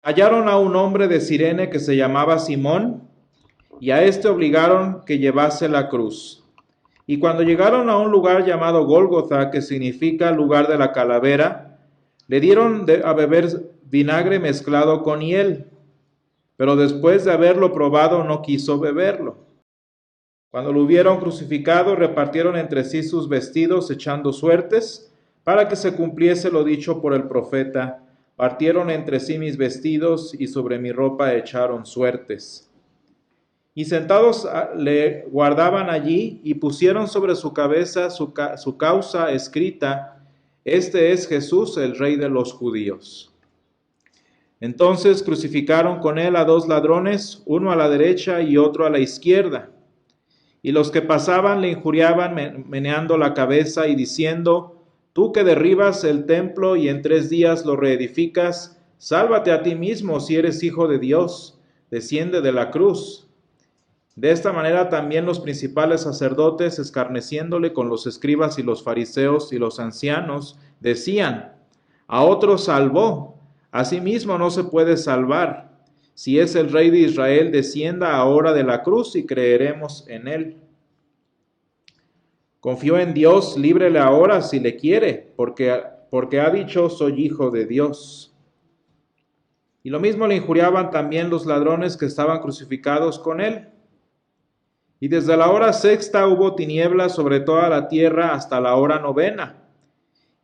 Hallaron a un hombre de Cirene que se llamaba Simón, y a este obligaron que llevase la cruz. Y cuando llegaron a un lugar llamado Gólgota, que significa lugar de la calavera, le dieron a beber vinagre mezclado con hiel, pero después de haberlo probado no quiso beberlo. Cuando lo hubieron crucificado, repartieron entre sí sus vestidos, echando suertes, para que se cumpliese lo dicho por el profeta: partieron entre sí mis vestidos, y sobre mi ropa echaron suertes. Y sentados le guardaban allí, y pusieron sobre su cabeza su causa escrita: Este es Jesús, el Rey de los judíos. Entonces crucificaron con él a dos ladrones, uno a la derecha y otro a la izquierda. Y los que pasaban le injuriaban meneando la cabeza y diciendo: Tú que derribas el templo y en 3 días lo reedificas, sálvate a ti mismo si eres hijo de Dios, desciende de la cruz. De esta manera también los principales sacerdotes, escarneciéndole con los escribas y los fariseos y los ancianos, decían: A otro salvó, a sí mismo no se puede salvar. Si es el Rey de Israel, descienda ahora de la cruz y creeremos en él. Confió en Dios, líbrele ahora si le quiere, porque ha dicho: soy hijo de Dios. Y lo mismo le injuriaban también los ladrones que estaban crucificados con él. Y desde la hora 6ª hubo tinieblas sobre toda la tierra hasta la hora 9ª.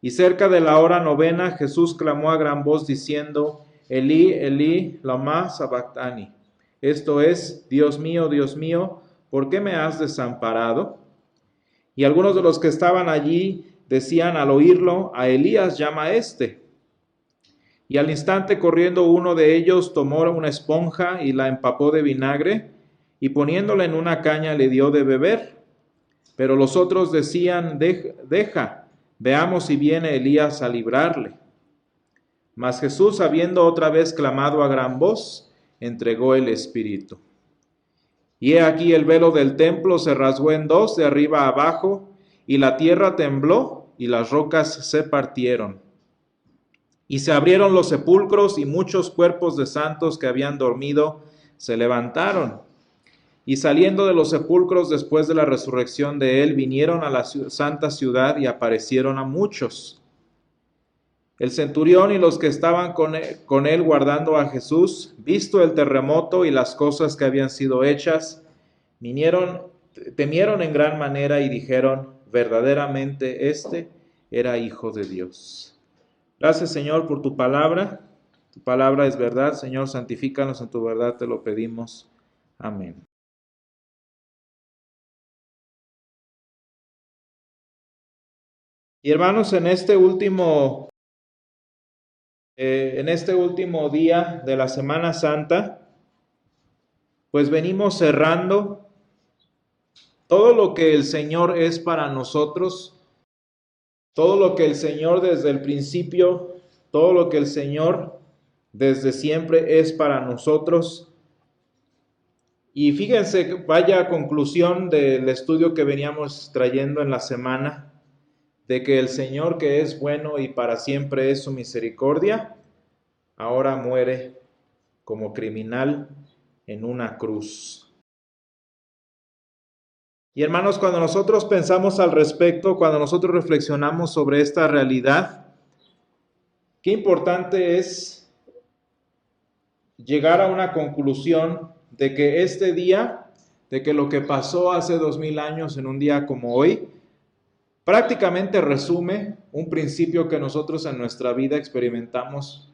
Y cerca de la hora 9ª Jesús clamó a gran voz diciendo: Elí, Elí, lama sabactani. Esto es: Dios mío, ¿por qué me has desamparado? Y algunos de los que estaban allí decían al oírlo: a Elías llama éste. Y al instante, corriendo uno de ellos, tomó una esponja y la empapó de vinagre, y poniéndola en una caña le dio de beber. Pero los otros decían: deja, veamos si viene Elías a librarle. Mas Jesús, habiendo otra vez clamado a gran voz, entregó el Espíritu. Y he aquí el velo del templo se rasgó en dos, de arriba a abajo, y la tierra tembló, y las rocas se partieron. Y se abrieron los sepulcros, y muchos cuerpos de santos que habían dormido se levantaron. Y saliendo de los sepulcros después de la resurrección de él, vinieron a la santa ciudad y aparecieron a muchos. El centurión y los que estaban con él guardando a Jesús, visto el terremoto y las cosas que habían sido hechas, temieron en gran manera y dijeron: verdaderamente este era Hijo de Dios. Gracias, Señor, por tu palabra. Tu palabra es verdad. Señor, santifícanos en tu verdad, te lo pedimos. Amén. Y hermanos, en este último día de la Semana Santa, pues venimos cerrando todo lo que el Señor es para nosotros, todo lo que el Señor desde el principio, todo lo que el Señor desde siempre es para nosotros. Y fíjense, vaya conclusión del estudio que veníamos trayendo en la semana, de que el Señor, que es bueno y para siempre es su misericordia, ahora muere como criminal en una cruz. Y hermanos, cuando nosotros pensamos al respecto, cuando nosotros reflexionamos sobre esta realidad, qué importante es llegar a una conclusión de que este día, de que lo que pasó hace 2000 años en un día como hoy, prácticamente resume un principio que nosotros en nuestra vida experimentamos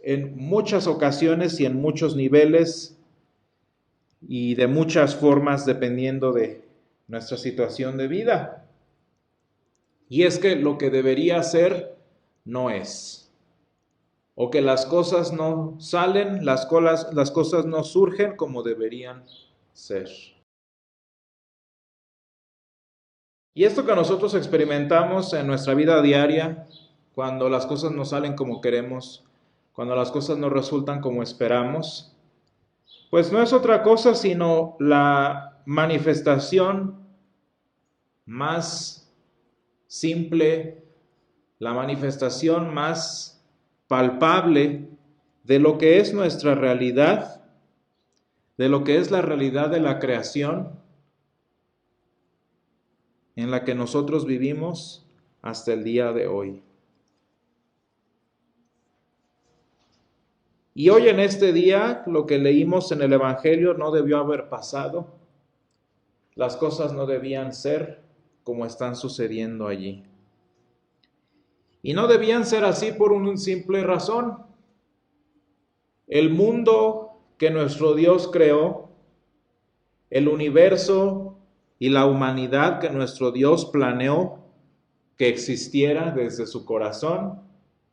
en muchas ocasiones y en muchos niveles y de muchas formas dependiendo de nuestra situación de vida. Y es que lo que debería ser no es. O que las cosas no salen, las cosas no surgen como deberían ser. Y esto que nosotros experimentamos en nuestra vida diaria, cuando las cosas no salen como queremos, cuando las cosas no resultan como esperamos, pues no es otra cosa sino la manifestación más simple, la manifestación más palpable de lo que es nuestra realidad, de lo que es la realidad de la creación en la que nosotros vivimos hasta el día de hoy. Y hoy en este día, lo que leímos en el Evangelio no debió haber pasado. Las cosas no debían ser como están sucediendo allí. Y no debían ser así por una simple razón. El mundo que nuestro Dios creó, el universo y la humanidad que nuestro Dios planeó que existiera desde su corazón,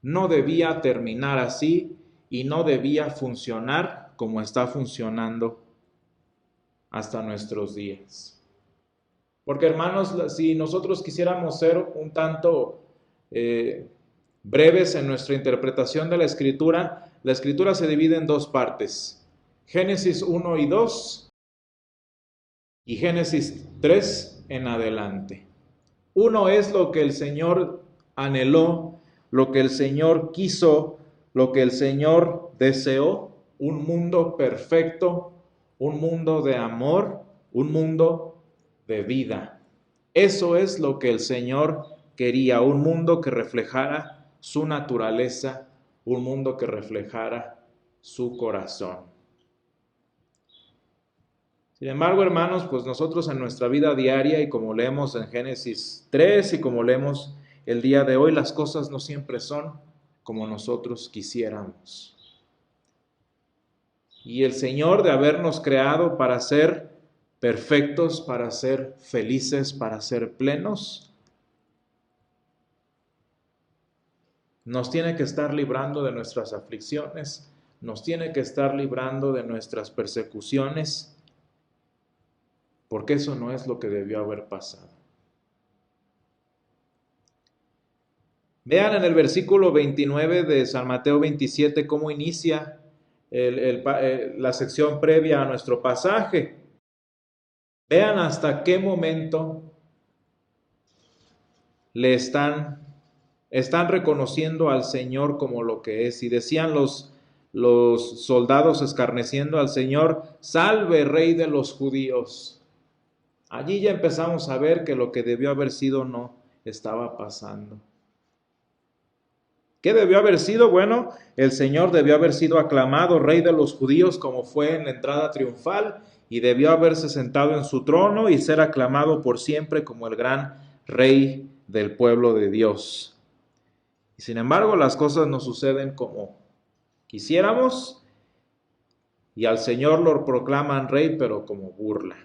no debía terminar así y no debía funcionar como está funcionando hasta nuestros días. Porque hermanos, si nosotros quisiéramos ser un tanto breves en nuestra interpretación de la Escritura se divide en dos partes, Génesis 1 y 2 y Génesis 3 en adelante. Uno es lo que el Señor anheló, lo que el Señor quiso, lo que el Señor deseó, un mundo perfecto, un mundo de amor, un mundo de vida. Eso es lo que el Señor quería, un mundo que reflejara su naturaleza, un mundo que reflejara su corazón. Sin embargo, hermanos, pues nosotros en nuestra vida diaria y como leemos en Génesis 3 y como leemos el día de hoy, las cosas no siempre son como nosotros quisiéramos. Y el Señor de habernos creado para ser perfectos, para ser felices, para ser plenos, nos tiene que estar librando de nuestras aflicciones, nos tiene que estar librando de nuestras persecuciones, porque eso no es lo que debió haber pasado. Vean en el versículo 29 de San Mateo 27 cómo inicia la sección previa a nuestro pasaje. Vean hasta qué momento le están reconociendo al Señor como lo que es. Y decían los soldados escarneciendo al Señor, salve, Rey de los judíos. Allí ya empezamos a ver que lo que debió haber sido no estaba pasando. ¿Qué debió haber sido? Bueno, el Señor debió haber sido aclamado Rey de los judíos como fue en la entrada triunfal y debió haberse sentado en su trono y ser aclamado por siempre como el gran Rey del pueblo de Dios. Y sin embargo, las cosas no suceden como quisiéramos y al Señor lo proclaman Rey, pero como burla.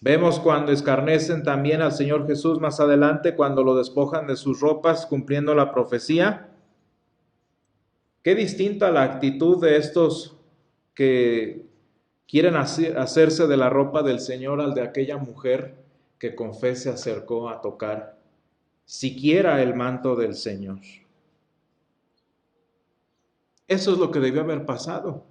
Vemos cuando escarnecen también al Señor Jesús más adelante, cuando lo despojan de sus ropas cumpliendo la profecía. Qué distinta la actitud de estos que quieren hacerse de la ropa del Señor al de aquella mujer que con fe se acercó a tocar siquiera el manto del Señor. Eso es lo que debió haber pasado.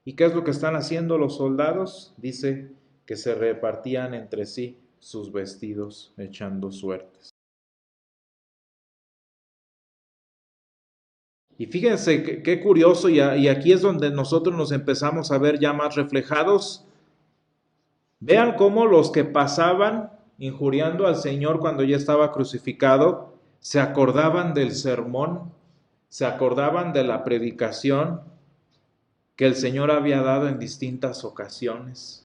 ¿Y qué es lo que están haciendo los soldados? Dice que se repartían entre sí sus vestidos echando suertes. Y fíjense qué curioso, y aquí es donde nosotros nos empezamos a ver ya más reflejados. Vean cómo los que pasaban injuriando al Señor cuando ya estaba crucificado, se acordaban del sermón, se acordaban de la predicación que el Señor había dado en distintas ocasiones.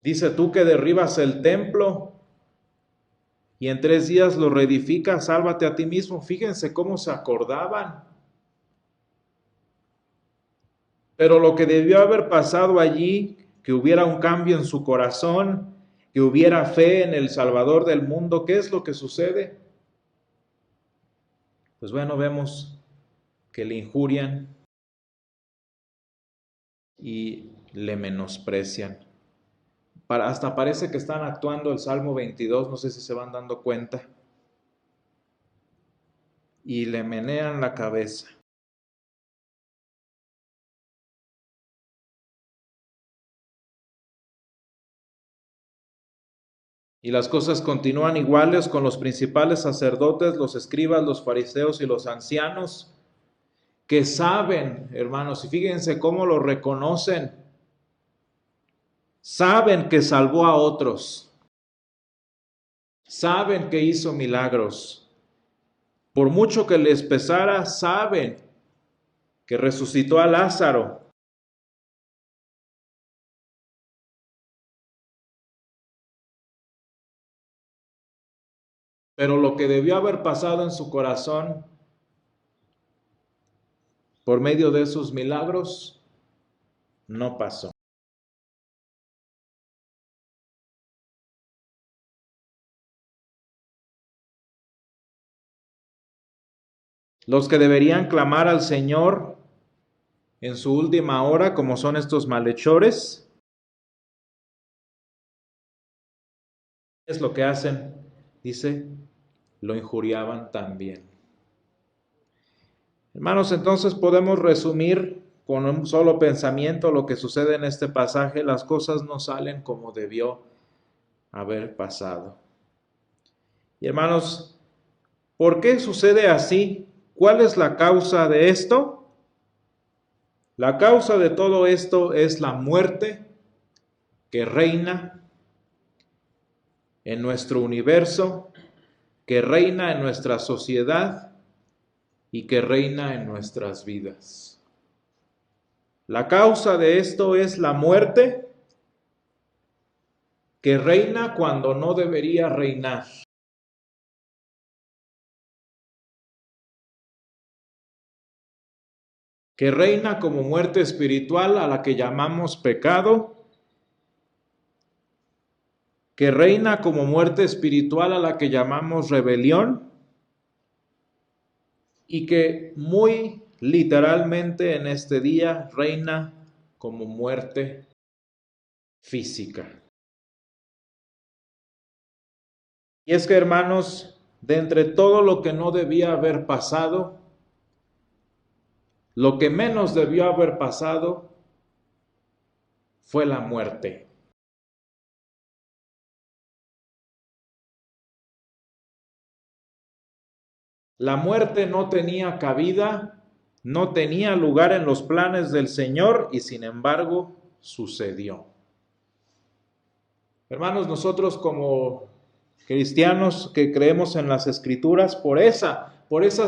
Dice, tú que derribas el templo y en 3 días lo reedificas, sálvate a ti mismo. Fíjense cómo se acordaban. Pero lo que debió haber pasado allí, que hubiera un cambio en su corazón, que hubiera fe en el Salvador del mundo, ¿qué es lo que sucede? Pues bueno, vemos que le injurian y le menosprecian. Hasta parece que están actuando el Salmo 22, no sé si se van dando cuenta, y le menean la cabeza. Y las cosas continúan iguales con los principales sacerdotes, los escribas, los fariseos y los ancianos, que saben, hermanos, y fíjense cómo lo reconocen, saben que salvó a otros, saben que hizo milagros. Por mucho que les pesara, saben que resucitó a Lázaro. Pero lo que debió haber pasado en su corazón por medio de esos milagros, no pasó. Los que deberían clamar al Señor en su última hora, como son estos malhechores, es lo que hacen, dice, lo injuriaban también. Hermanos, entonces podemos resumir con un solo pensamiento lo que sucede en este pasaje. Las cosas no salen como debió haber pasado. Y hermanos, ¿por qué sucede así? ¿Cuál es la causa de esto? La causa de todo esto es la muerte que reina en nuestro universo, que reina en nuestra sociedad y que reina en nuestras vidas. La causa de esto es la muerte que reina cuando no debería reinar. Que reina como muerte espiritual a la que llamamos pecado, que reina como muerte espiritual a la que llamamos rebelión, y que muy literalmente en este día reina como muerte física. Y es que, hermanos, de entre todo lo que no debía haber pasado, lo que menos debió haber pasado fue la muerte. La muerte no tenía cabida, no tenía lugar en los planes del Señor y sin embargo sucedió. Hermanos, nosotros como cristianos que creemos en las Escrituras, por esa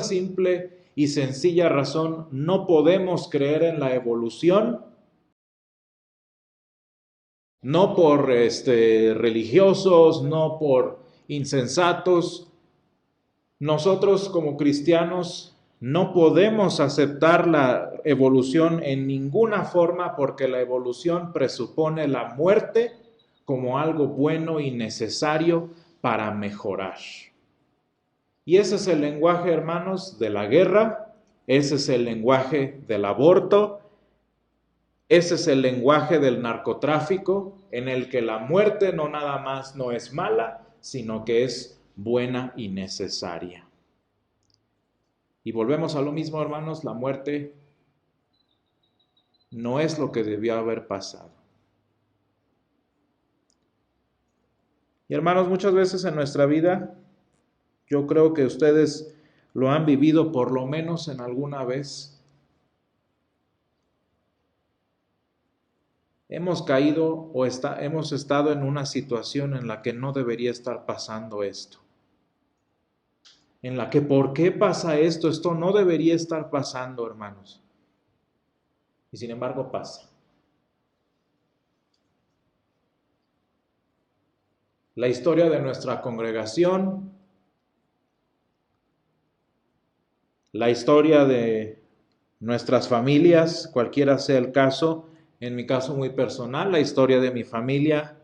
simple y sencilla razón, no podemos creer en la evolución, no por religiosos, no por insensatos. Nosotros como cristianos no podemos aceptar la evolución en ninguna forma porque la evolución presupone la muerte como algo bueno y necesario para mejorar. Y ese es el lenguaje, hermanos, de la guerra, ese es el lenguaje del aborto, ese es el lenguaje del narcotráfico, en el que la muerte no nada más no es mala, sino que es buena y necesaria. Y volvemos a lo mismo, hermanos, la muerte no es lo que debió haber pasado. Y hermanos, muchas veces en nuestra vida, yo creo que ustedes lo han vivido por lo menos en alguna vez. Hemos caído o hemos estado en una situación en la que no debería estar pasando esto. En la que, ¿por qué pasa esto? Esto no debería estar pasando, hermanos. Y sin embargo pasa. La historia de nuestra congregación, la historia de nuestras familias, cualquiera sea el caso, en mi caso muy personal, la historia de mi familia,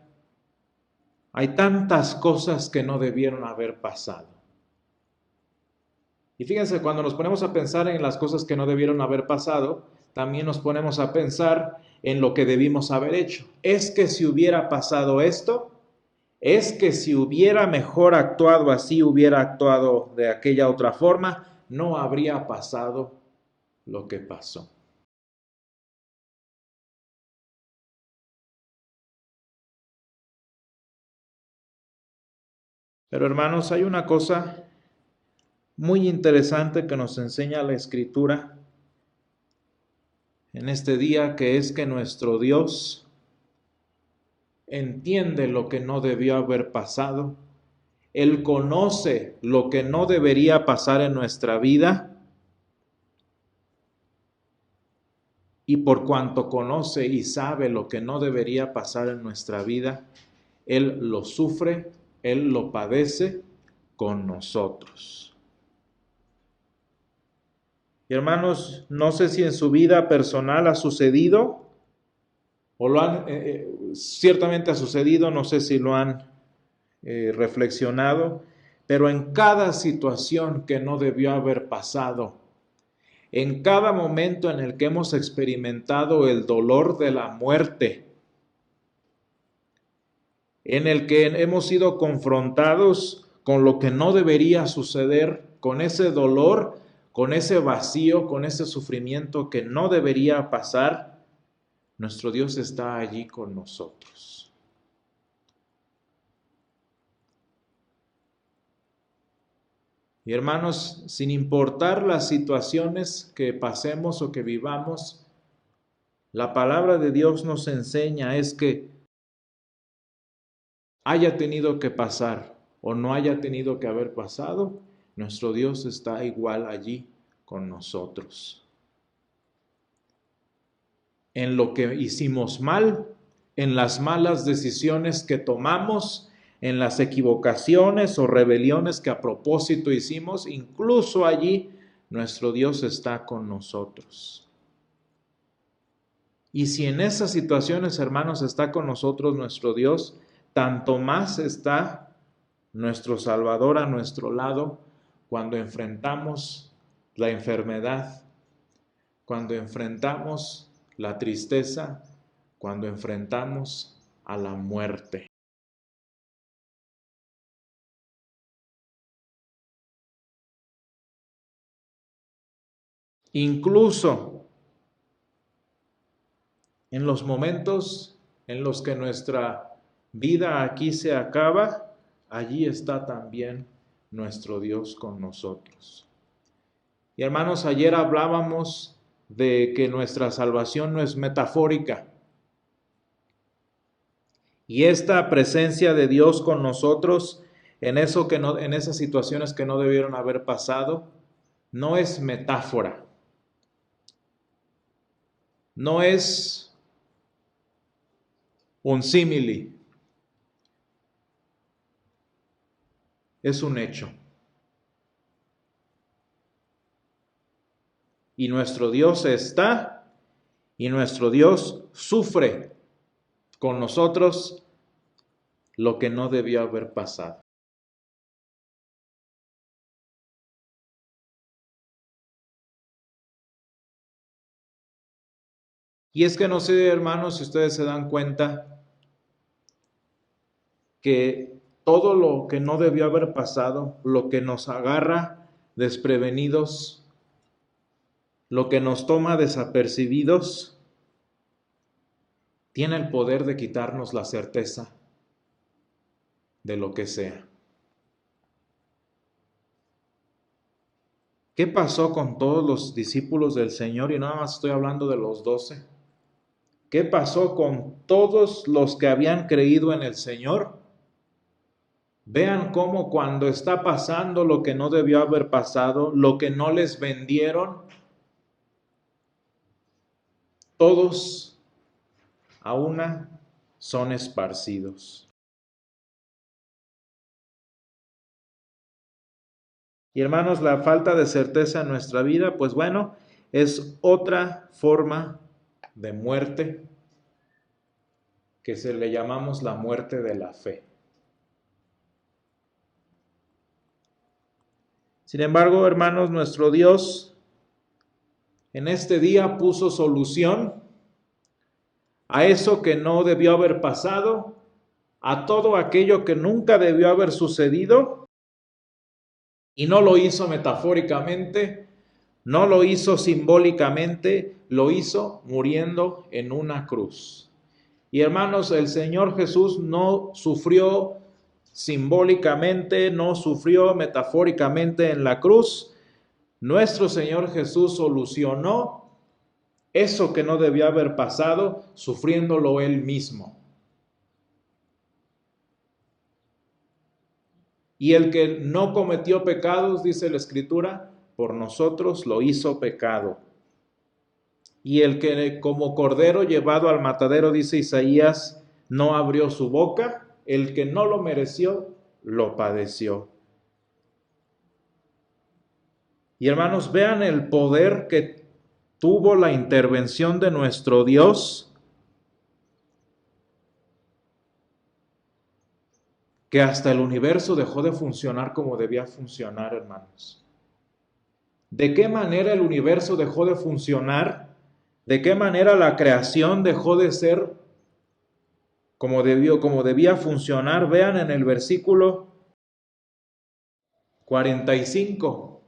hay tantas cosas que no debieron haber pasado. Y fíjense, cuando nos ponemos a pensar en las cosas que no debieron haber pasado, también nos ponemos a pensar en lo que debimos haber hecho. Es que si hubiera pasado esto, es que si hubiera mejor actuado así, hubiera actuado de aquella otra forma, no habría pasado lo que pasó. Pero hermanos, hay una cosa muy interesante que nos enseña la Escritura en este día, que es que nuestro Dios entiende lo que no debió haber pasado. Él conoce lo que no debería pasar en nuestra vida. Y por cuanto conoce y sabe lo que no debería pasar en nuestra vida, Él lo sufre, Él lo padece con nosotros. Y hermanos, no sé si en su vida personal ha sucedido, o lo han, ciertamente ha sucedido, no sé si lo han reflexionado, pero en cada situación que no debió haber pasado, en cada momento en el que hemos experimentado el dolor de la muerte, en el que hemos sido confrontados con lo que no debería suceder, con ese dolor, con ese vacío, con ese sufrimiento que no debería pasar, nuestro Dios está allí con nosotros. Y hermanos, sin importar las situaciones que pasemos o que vivamos, la palabra de Dios nos enseña es que haya tenido que pasar o no haya tenido que haber pasado, nuestro Dios está igual allí con nosotros. En lo que hicimos mal, en las malas decisiones que tomamos, en las equivocaciones o rebeliones que a propósito hicimos, incluso allí nuestro Dios está con nosotros. Y si en esas situaciones, hermanos, está con nosotros nuestro Dios, tanto más está nuestro Salvador a nuestro lado cuando enfrentamos la enfermedad, cuando enfrentamos la tristeza, cuando enfrentamos a la muerte. Incluso en los momentos en los que nuestra vida aquí se acaba, allí está también nuestro Dios con nosotros. Y hermanos, ayer hablábamos de que nuestra salvación no es metafórica. Y esta presencia de Dios con nosotros en esas situaciones que no debieron haber pasado, no es metáfora. No es un símile. Es un hecho. Y nuestro Dios está, y nuestro Dios sufre con nosotros lo que no debió haber pasado. Y es que no sé, hermanos, si ustedes se dan cuenta que todo lo que no debió haber pasado, lo que nos agarra desprevenidos, lo que nos toma desapercibidos, tiene el poder de quitarnos la certeza de lo que sea. ¿Qué pasó con todos los discípulos del Señor? Y nada más estoy hablando de los 12. ¿Qué pasó con todos los que habían creído en el Señor? Vean cómo cuando está pasando lo que no debió haber pasado, lo que no les vendieron, todos a una son esparcidos. Y hermanos, la falta de certeza en nuestra vida, pues bueno, es otra forma de muerte que se le llamamos la muerte de la fe. Sin embargo, hermanos, nuestro Dios en este día puso solución a eso que no debió haber pasado, a todo aquello que nunca debió haber sucedido, y no lo hizo metafóricamente, no lo hizo simbólicamente, lo hizo muriendo en una cruz. Y hermanos, el Señor Jesús no sufrió simbólicamente, no sufrió metafóricamente en la cruz. Nuestro Señor Jesús solucionó eso que no debía haber pasado, sufriéndolo Él mismo. Y el que no cometió pecados, dice la Escritura, por nosotros lo hizo pecado. Y el que como cordero llevado al matadero, dice Isaías, no abrió su boca, el que no lo mereció, lo padeció. Y hermanos, vean el poder que tuvo la intervención de nuestro Dios, que hasta el universo dejó de funcionar como debía funcionar, hermanos. ¿De qué manera el universo dejó de funcionar? ¿De qué manera la creación dejó de ser como debía funcionar? Vean en el versículo 45.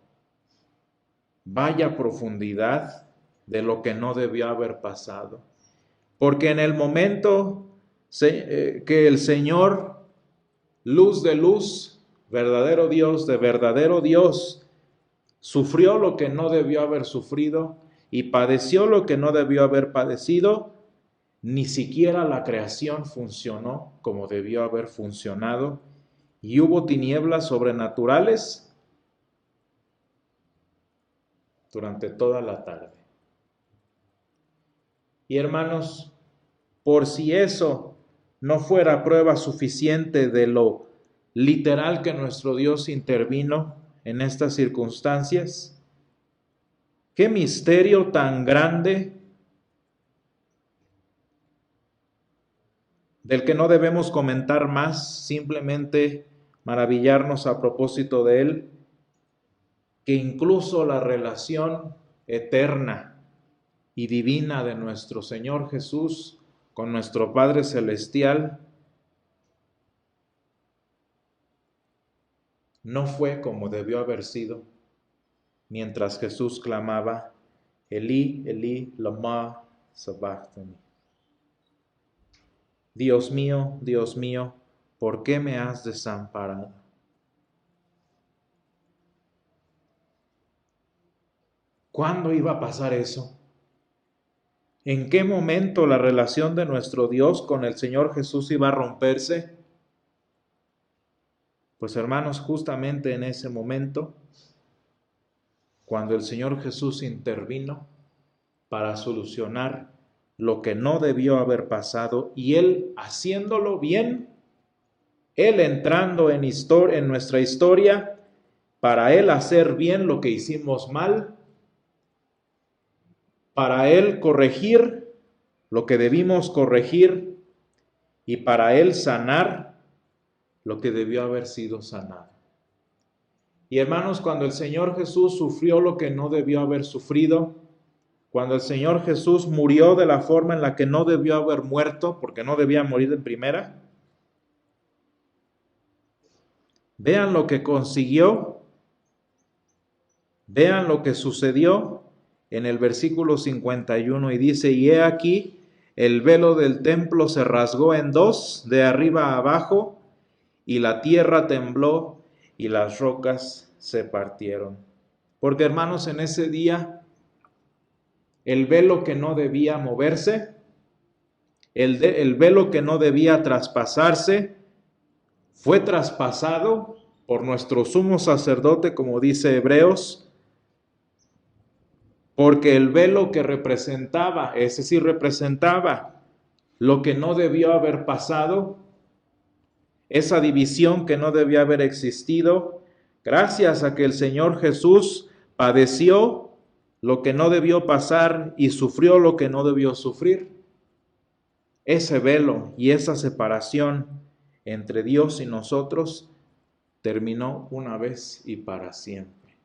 Vaya profundidad de lo que no debió haber pasado. Porque en el momento que el Señor, luz de luz, verdadero Dios de verdadero Dios, sufrió lo que no debió haber sufrido y padeció lo que no debió haber padecido, ni siquiera la creación funcionó como debió haber funcionado, y hubo tinieblas sobrenaturales durante toda la tarde. Y hermanos, por si eso no fuera prueba suficiente de lo literal que nuestro Dios intervino en estas circunstancias, qué misterio tan grande del que no debemos comentar más, simplemente maravillarnos a propósito de él, que incluso la relación eterna y divina de nuestro Señor Jesús con nuestro Padre Celestial no fue como debió haber sido, mientras Jesús clamaba, Elí, Elí, lama sabachthani. Dios mío, ¿por qué me has desamparado? ¿Cuándo iba a pasar eso? ¿En qué momento la relación de nuestro Dios con el Señor Jesús iba a romperse? Pues hermanos, justamente en ese momento, cuando el Señor Jesús intervino para solucionar lo que no debió haber pasado, y Él haciéndolo bien, Él entrando en nuestra historia, para Él hacer bien lo que hicimos mal, para Él corregir lo que debimos corregir, y para Él sanar lo que debió haber sido sanado. Y hermanos, cuando el Señor Jesús sufrió lo que no debió haber sufrido, cuando el Señor Jesús murió de la forma en la que no debió haber muerto, porque no debía morir en primera, vean lo que consiguió, vean lo que sucedió en el versículo 51, y dice, y he aquí, el velo del templo se rasgó en dos, de arriba a abajo, y la tierra tembló, y las rocas se partieron. Porque hermanos, en ese día, el velo que no debía moverse, el velo que no debía traspasarse, fue traspasado por nuestro sumo sacerdote, como dice Hebreos, porque el velo que representaba, ese sí representaba lo que no debió haber pasado, esa división que no debía haber existido, gracias a que el Señor Jesús padeció lo que no debió pasar y sufrió lo que no debió sufrir. Ese velo y esa separación entre Dios y nosotros terminó una vez y para siempre.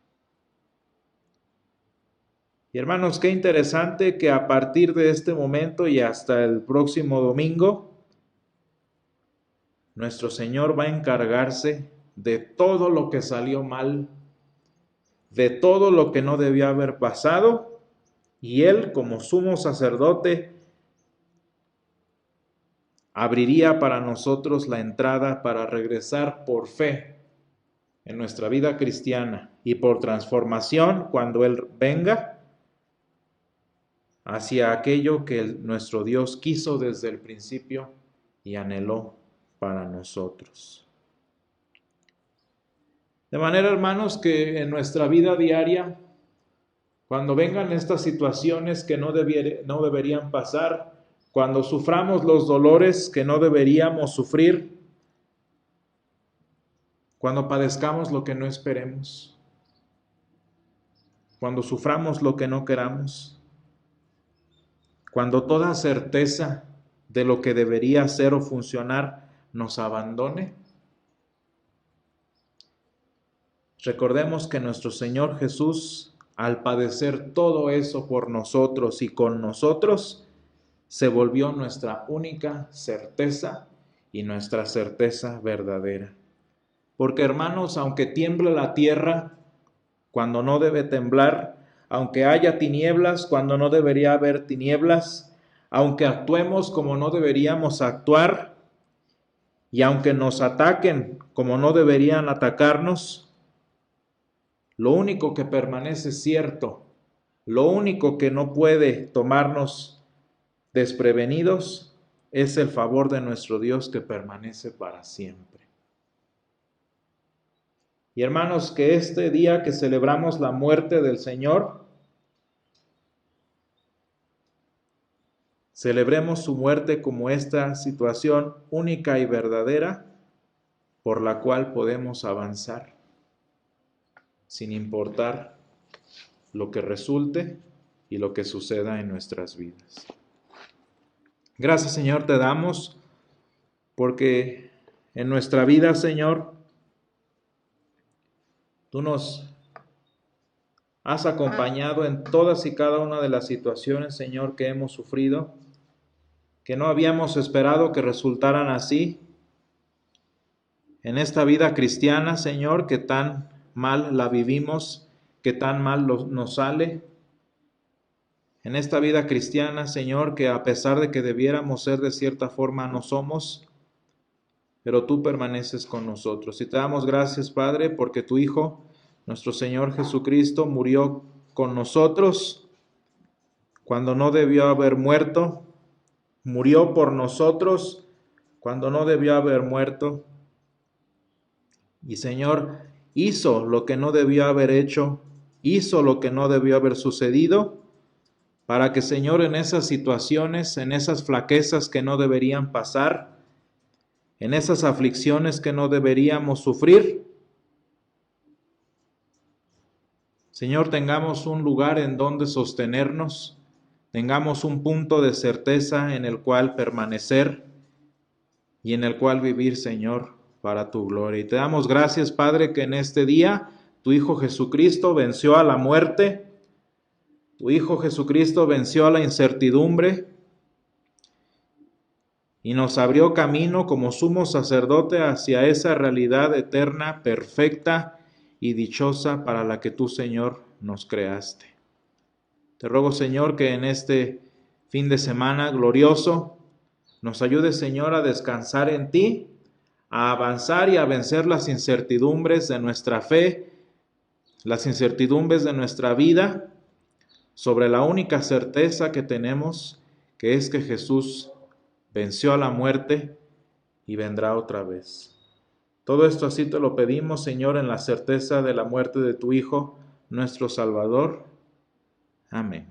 Y hermanos, qué interesante que a partir de este momento y hasta el próximo domingo, nuestro Señor va a encargarse de todo lo que salió mal, de todo lo que no debió haber pasado, y Él, como sumo sacerdote, abriría para nosotros la entrada para regresar por fe en nuestra vida cristiana y por transformación cuando Él venga hacia aquello que nuestro Dios quiso desde el principio y anheló para nosotros. De manera, hermanos, que en nuestra vida diaria, cuando vengan estas situaciones que no deberían pasar, cuando suframos los dolores que no deberíamos sufrir, cuando padezcamos lo que no esperemos, cuando suframos lo que no queramos, cuando toda certeza de lo que debería ser o funcionar nos abandone, recordemos que nuestro Señor Jesús, al padecer todo eso por nosotros y con nosotros, se volvió nuestra única certeza y nuestra certeza verdadera. Porque, hermanos, aunque tiemble la tierra cuando no debe temblar, aunque haya tinieblas cuando no debería haber tinieblas, aunque actuemos como no deberíamos actuar, y aunque nos ataquen como no deberían atacarnos, lo único que permanece cierto, lo único que no puede tomarnos desprevenidos, es el favor de nuestro Dios que permanece para siempre. Y hermanos, que este día que celebramos la muerte del Señor, celebremos su muerte como esta situación única y verdadera por la cual podemos avanzar, sin importar lo que resulte y lo que suceda en nuestras vidas. Gracias, Señor, te damos porque en nuestra vida, Señor, tú nos has acompañado en todas y cada una de las situaciones, Señor, que hemos sufrido, que no habíamos esperado que resultaran así. En esta vida cristiana, Señor, que tan mal la vivimos, que tan mal nos sale. En esta vida cristiana, Señor, que a pesar de que debiéramos ser de cierta forma, no somos, pero tú permaneces con nosotros. Y te damos gracias, Padre, porque tu Hijo, nuestro Señor Jesucristo, murió con nosotros cuando no debió haber muerto, murió por nosotros cuando no debió haber muerto. Y Señor, hizo lo que no debió haber hecho, hizo lo que no debió haber sucedido, para que, Señor, en esas situaciones, en esas flaquezas que no deberían pasar, en esas aflicciones que no deberíamos sufrir, Señor, tengamos un lugar en donde sostenernos, tengamos un punto de certeza en el cual permanecer y en el cual vivir, Señor, para tu gloria. Y te damos gracias, Padre, que en este día tu Hijo Jesucristo venció a la muerte, tu Hijo Jesucristo venció a la incertidumbre y nos abrió camino como sumo sacerdote hacia esa realidad eterna, perfecta y dichosa para la que tú, Señor, nos creaste. Te ruego, Señor, que en este fin de semana glorioso nos ayudes, Señor, a descansar en ti, a avanzar y a vencer las incertidumbres de nuestra fe, las incertidumbres de nuestra vida, sobre la única certeza que tenemos, que es que Jesús venció a la muerte y vendrá otra vez. Todo esto así te lo pedimos, Señor, en la certeza de la muerte de tu Hijo, nuestro Salvador. Amén.